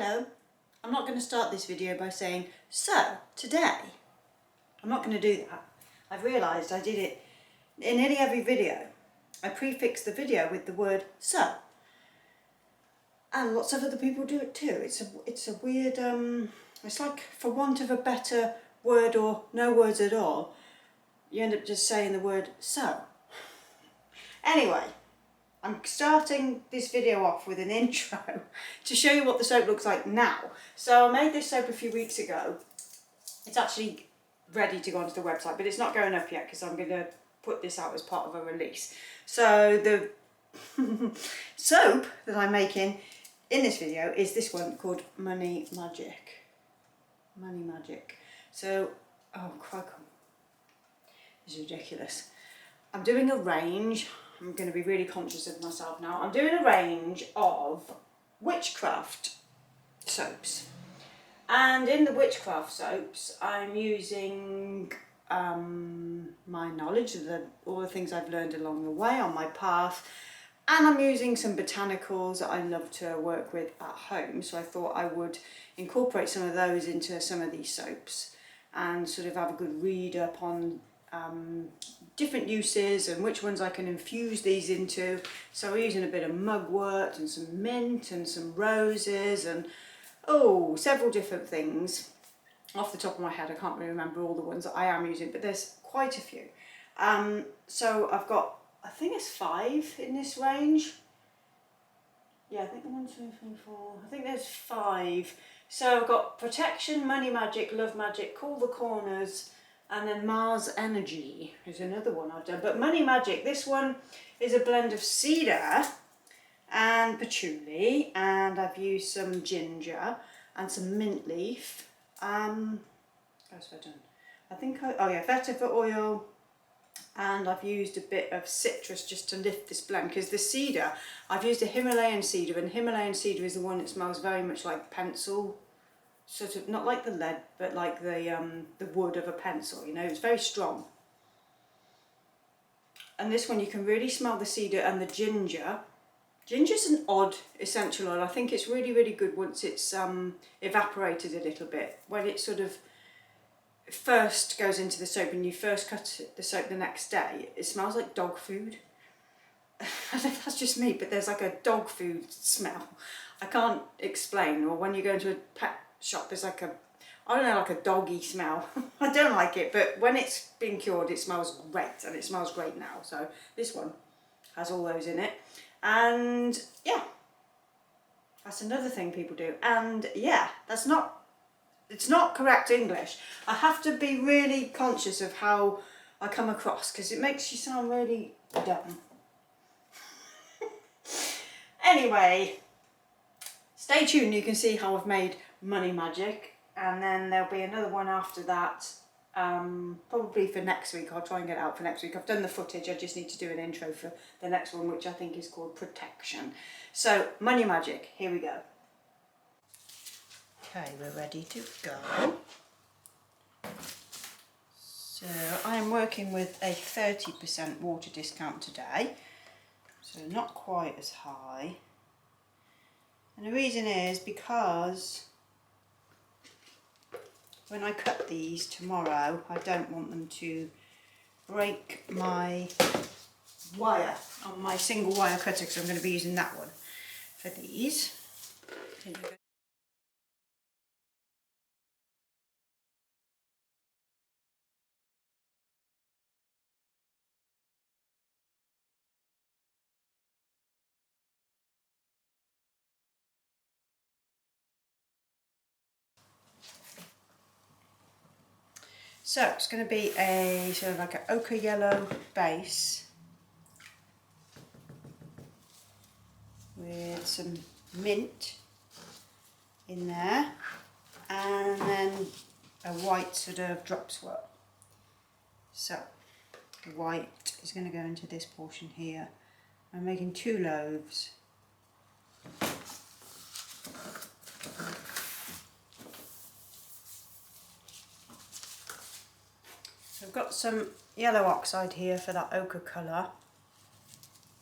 Hello, I'm not going to start this video by saying, so, today. I'm not going to do that. I've realised I did it in nearly every video. I prefix the video with the word so. And lots of other people do it too. It's a weird, it's like for want of a better word or no words at all, you end up just saying the word so. Anyway, I'm starting this video off with an intro to show you what the soap looks like now. So I made this soap a few weeks ago. It's actually ready to go onto the website, but it's not going up yet because I'm going to put this out as part of a release. So the soap that I'm making in this video is this one called Money Magic. Money Magic. So, oh crikey, this is ridiculous. I'm doing a range. I'm going to be really conscious of myself now. I'm doing a range of witchcraft soaps. And in the witchcraft soaps, I'm using my knowledge of all the things I've learned along the way on my path. And I'm using some botanicals that I love to work with at home. So I thought I would incorporate some of those into some of these soaps and sort of have a good read up on different uses and which ones I can infuse these into. So we're using a bit of mugwort and some mint and some roses and several different things. Off the top of my head I can't really remember all the ones that I am using, but there's quite a few. So I've got, I think it's 5 in this range. Yeah, I think 1, 2, 3, 4, I think there's 5. So I've got Protection, Money Magic, Love Magic, Cool the Corners, and then Mars Energy is another one I've done. But Money Magic, this one is a blend of cedar and patchouli, and I've used some ginger and some mint leaf. What else have I done? I think vetiver oil, and I've used a bit of citrus just to lift this blend, because the cedar, I've used a Himalayan cedar, and Himalayan cedar is the one that smells very much like pencil. Sort of, not like the lead, but like the wood of a pencil, you know, it's very strong. And this one you can really smell the cedar and the ginger. Ginger's an odd essential oil. I think it's really, really good once it's evaporated a little bit. When it sort of first goes into the soap and you first cut the soap the next day, it smells like dog food. I don't know if that's just me, but there's like a dog food smell. I can't explain. Or when you go into a pet shop, there's like like a doggy smell. I don't like it, but when it's been cured it smells great, and it smells great now. So this one has all those in it, and yeah, that's another thing people do. And yeah, it's not correct English. I have to be really conscious of how I come across, because it makes you sound really dumb. Anyway, stay tuned, you can see how I've made Money Magic, and then there'll be another one after that, probably for next week. I'll try and get it out for next week. I've done the footage, I just need to do an intro for the next one, which I think is called Protection. So, Money Magic, here we go. Okay, we're ready to go. So, I'm working with a 30% water discount today, so not quite as high. And the reason is because when I cut these tomorrow, I don't want them to break my wire on my single wire cutter, because I'm going to be using that one for these. So it's going to be a sort of like an ochre yellow base with some mint in there, and then a white sort of drop swirl. So the white is going to go into this portion here. I'm making 2 loaves. I've got some yellow oxide here for that ochre colour,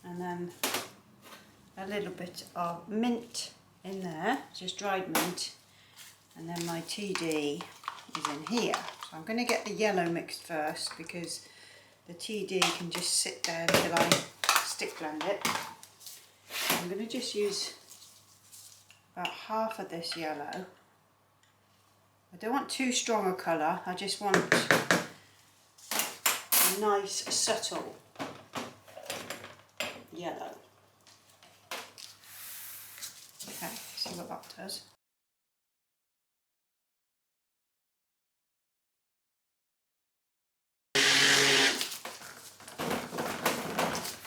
and then a little bit of mint in there, just dried mint, and then my TD is in here. So I'm going to get the yellow mixed first because the TD can just sit there until I stick blend it. I'm going to just use about half of this yellow. I don't want too strong a colour, I just want a nice subtle yellow. Okay, see what that does.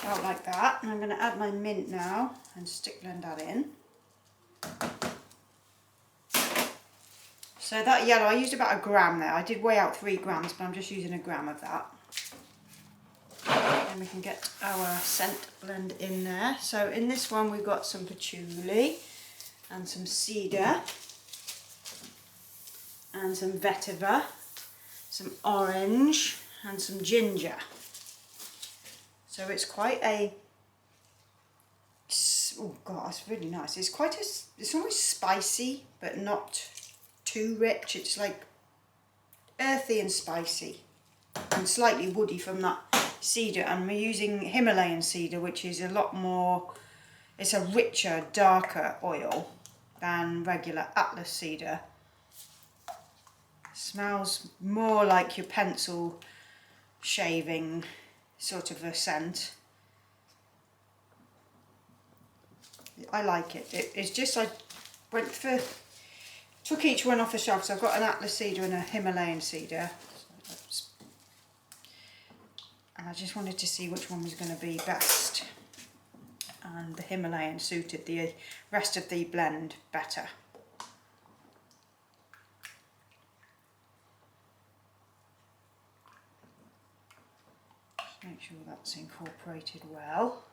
About like that, and I'm going to add my mint now and stick blend that in. So that yellow, I used about 1 gram there. I did weigh out 3 grams, but I'm just using 1 gram of that. And we can get our scent blend in there. So in this one we've got some patchouli and some cedar and some vetiver, some orange and some ginger. So it's quite a, oh god, it's really nice. It's quite a, it's almost spicy, but not too rich. It's like earthy and spicy and slightly woody from that cedar, and we're using Himalayan cedar, which is a lot more, it's a richer, darker oil than regular Atlas cedar. Smells more like your pencil shaving sort of a scent. I like it. It's just, I went for, took each one off the shelf. So I've got an Atlas cedar and a Himalayan cedar. And I just wanted to see which one was going to be best. And the Himalayan suited the rest of the blend better. Just make sure that's incorporated well.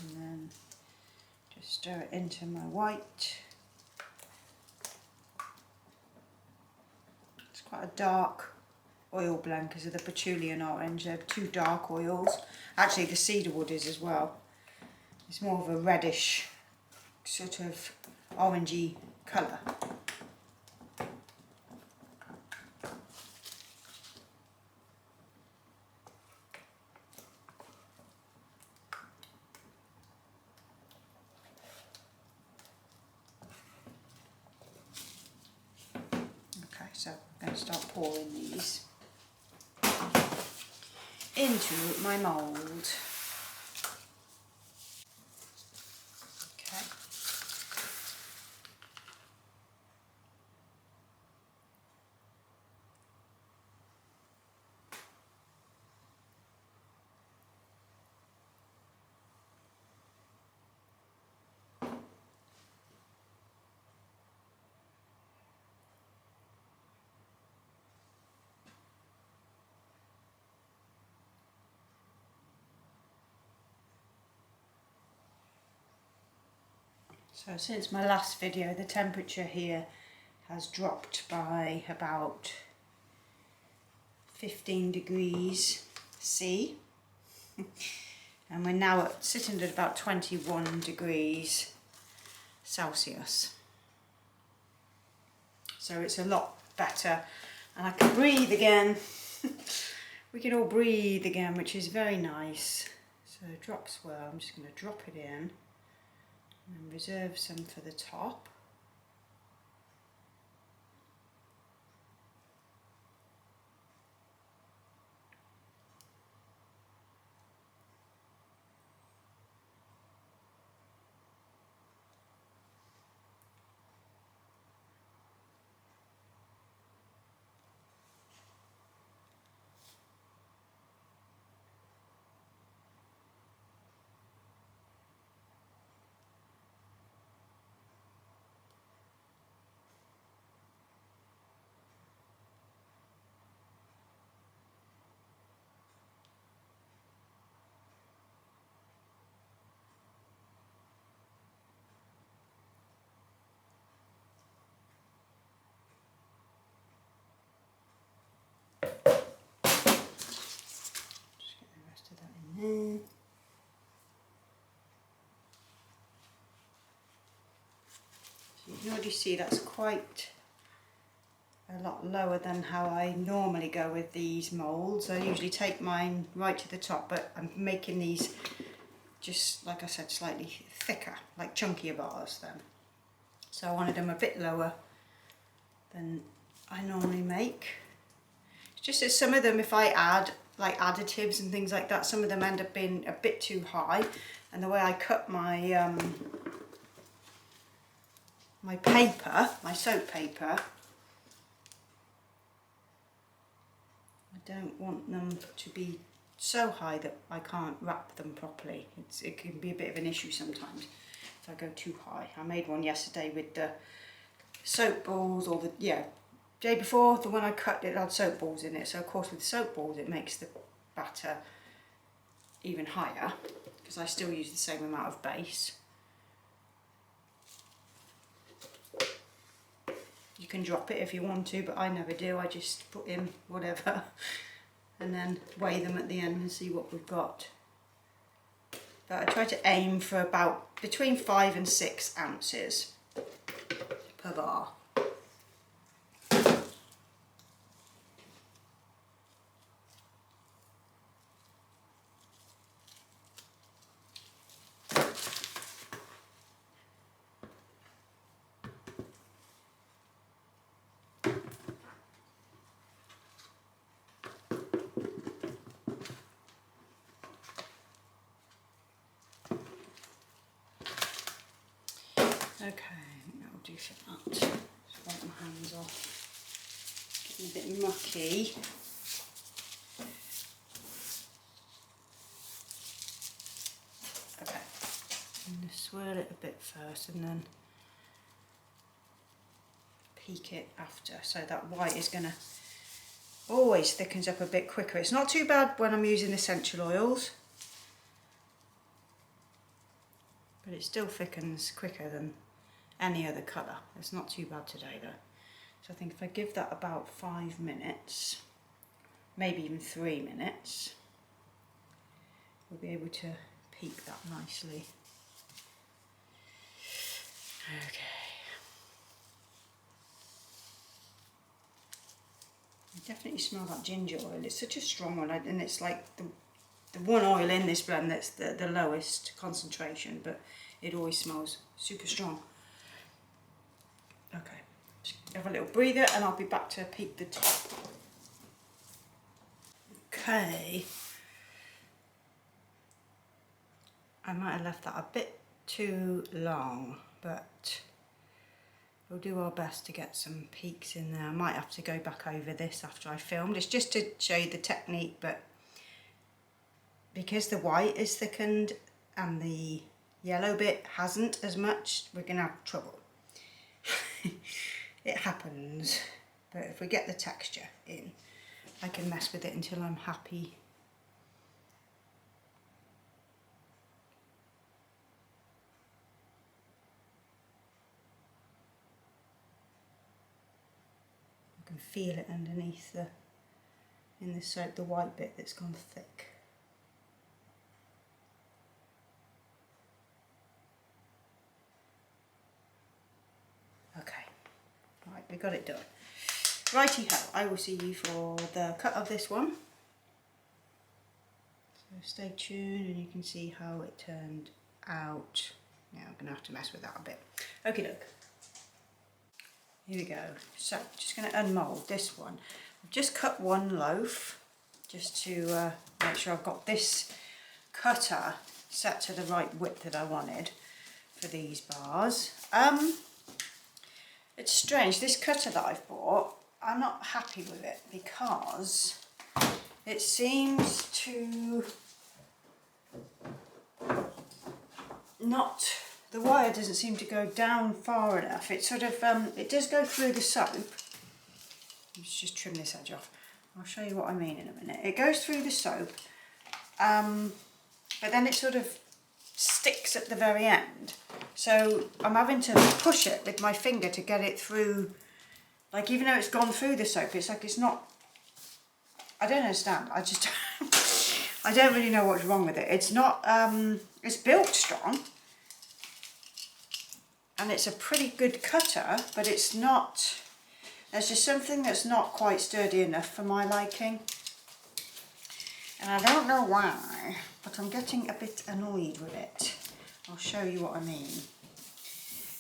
And then just stir it into my white. It's quite a dark oil blend because of the patchouli and orange. They're 2 dark oils. Actually the cedarwood is as well. It's more of a reddish sort of orangey colour. So I'm going to start pouring these into my mould. Okay. So since my last video, the temperature here has dropped by about 15 degrees C. And we're now sitting at about 21 degrees Celsius. So it's a lot better. And I can breathe again. We can all breathe again, which is very nice. So drop swirl, I'm just going to drop it in. And reserve some for the top. Just get the rest of that in there. You can already see that's quite a lot lower than how I normally go with these moulds. I usually take mine right to the top, but I'm making these just, like I said, slightly thicker, like chunkier bars then. So I wanted them a bit lower than I normally make. It's just that some of them, if I add like additives and things like that, some of them end up being a bit too high, and the way I cut my my paper, my soap paper, I don't want them to be so high that I can't wrap them properly. It can be a bit of an issue sometimes if I go too high. I made one yesterday with the soap balls, or the, yeah, day before, the one I cut, it had soap balls in it, so of course with soap balls it makes the batter even higher, because I still use the same amount of base. You can drop it if you want to, but I never do. I just put in whatever and then weigh them at the end and see what we've got. But I try to aim for about between 5 and 6 ounces per bar. Okay, that'll do for that. Just wipe my hands off. Getting a bit mucky. Okay, I'm going to swirl it a bit first and then peak it after. So that white is going to always thickens up a bit quicker. It's not too bad when I'm using essential oils, but it still thickens quicker than any other colour. It's not too bad today though. So I think if I give that about 5 minutes, maybe even 3 minutes, we'll be able to peak that nicely. Okay. I definitely smell that ginger oil. It's such a strong one, and it's like the one oil in this blend that's the lowest concentration, but it always smells super strong. Okay, just have a little breather and I'll be back to peak the top. Okay, I might have left that a bit too long, but we'll do our best to get some peaks in there. I might have to go back over this after I filmed. It's just to show you the technique, but because the white is thickened and the yellow bit hasn't as much, we're going to have trouble. It happens, but if we get the texture in, I can mess with it until I'm happy. I can feel it underneath in the soap, the white bit that's gone thick. Okay, right, we got it done. Righty-ho, I will see you for the cut of this one. So stay tuned and you can see how it turned out. Now I'm going to have to mess with that a bit. Okie doke. Here we go. So, just going to unmould this one. I've just cut one loaf just to make sure I've got this cutter set to the right width that I wanted for these bars. It's strange, this cutter that I've bought, I'm not happy with it because it seems to not, the wire doesn't seem to go down far enough. It sort of, it does go through the soap. Let's just trim this edge off. I'll show you what I mean in a minute. It goes through the soap, but then it sort of sticks at the very end. So I'm having to push it with my finger to get it through. Like, even though it's gone through the soap, it's like it's not, I don't understand. I just, I don't really know what's wrong with it. It's not, it's built strong. and it's a pretty good cutter, but it's not, there's just something that's not quite sturdy enough for my liking. And I don't know why, but I'm getting a bit annoyed with it. I'll show you what I mean.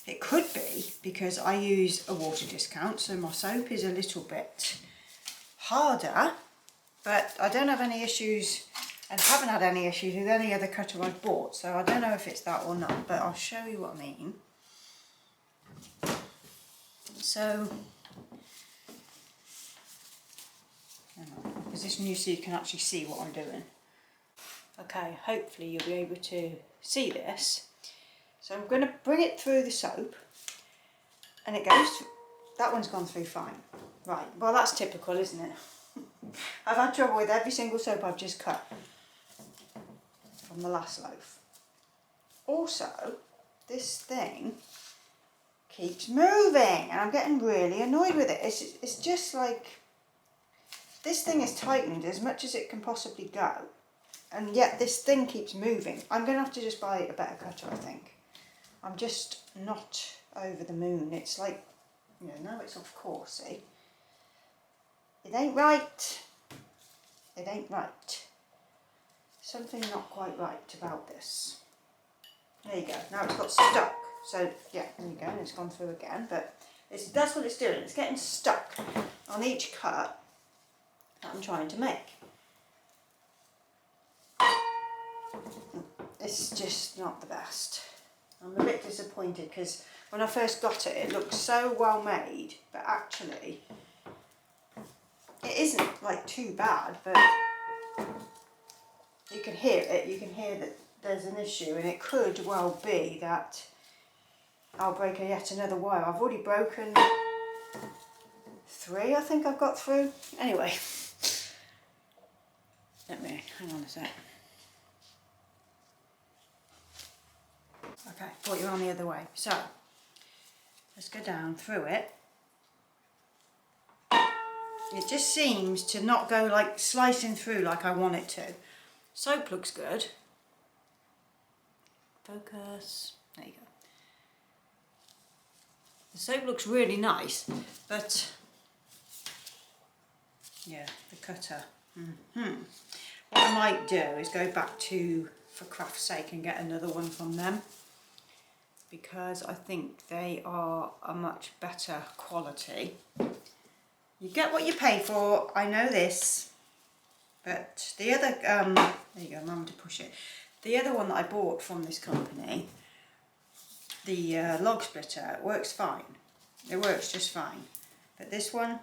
It could be because I use a water discount, so my soap is a little bit harder, but I don't have any issues and haven't had any issues with any other cutter I've bought, so I don't know if it's that or not, but I'll show you what I mean. So, position you so you can actually see what I'm doing. Okay, hopefully you'll be able to see this. So I'm going to bring it through the soap, and it goes through, that one's gone through fine. Right, well that's typical, isn't it? I've had trouble with every single soap I've just cut from the last loaf. Also, this thing keeps moving and I'm getting really annoyed with it. It's just like, this thing is tightened as much as it can possibly go, and yet this thing keeps moving. I'm going to have to just buy a better cutter, I think. I'm just not over the moon. It's like, you know, now it's off course, see? It ain't right. It ain't right. Something not quite right about this. There you go. Now it's got stuck. So, yeah, there you go. And it's gone through again. But that's what it's doing. It's getting stuck on each cut that I'm trying to make. It's just not the best. I'm a bit disappointed because when I first got it, it looked so well made, but actually it isn't like too bad, but you can hear it, you can hear that there's an issue, and it could well be that I'll break yet another wire. I've already broken 3, I think I've got through. Anyway, let me, hang on a sec. Okay, thought you were on the other way. So, let's go down through it. It just seems to not go like slicing through like I want it to. Soap looks good. Focus. There you go. The soap looks really nice, but yeah, the cutter. What I might do is go back to For Craft's Sake and get another one from them, because I think they are a much better quality. You get what you pay for, I know this, but the other, there you go, I'm having to push it. The other one that I bought from this company, the log splitter, works fine. It works just fine. But this one,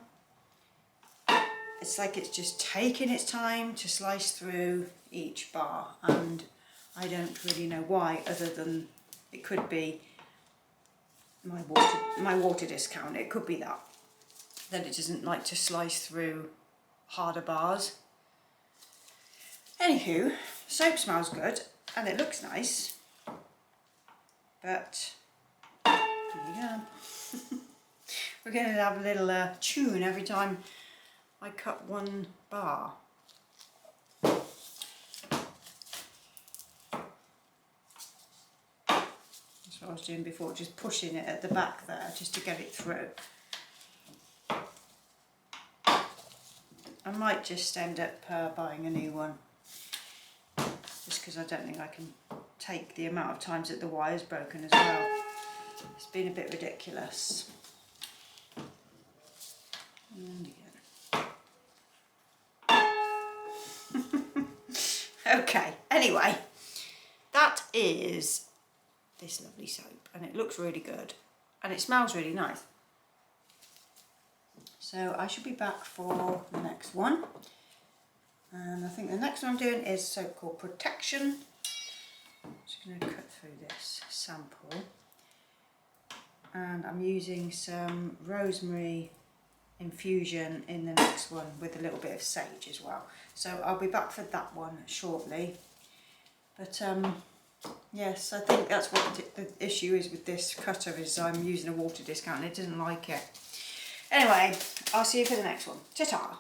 it's like it's just taking its time to slice through each bar, and I don't really know why, other than it could be my water discount. It could be that it doesn't like to slice through harder bars. Anywho, soap smells good and it looks nice, but here you go. We're going to have a little tune every time I cut one bar. That's what I was doing before, just pushing it at the back there just to get it through. I might just end up buying a new one, just because I don't think I can take the amount of times that the wire's broken as well. It's been a bit ridiculous. And again. Okay, anyway, that is this lovely soap, and it looks really good and it smells really nice. So I should be back for the next one, and I think the next one I'm doing is soap called Protection. I'm just going to cut through this sample, and I'm using some rosemary infusion in the next one with a little bit of sage as well. So I'll be back for that one shortly. But yes, I think that's what the issue is with this cutter, is I'm using a water discount and it doesn't like it. Anyway, I'll see you for the next one. Ta-ta!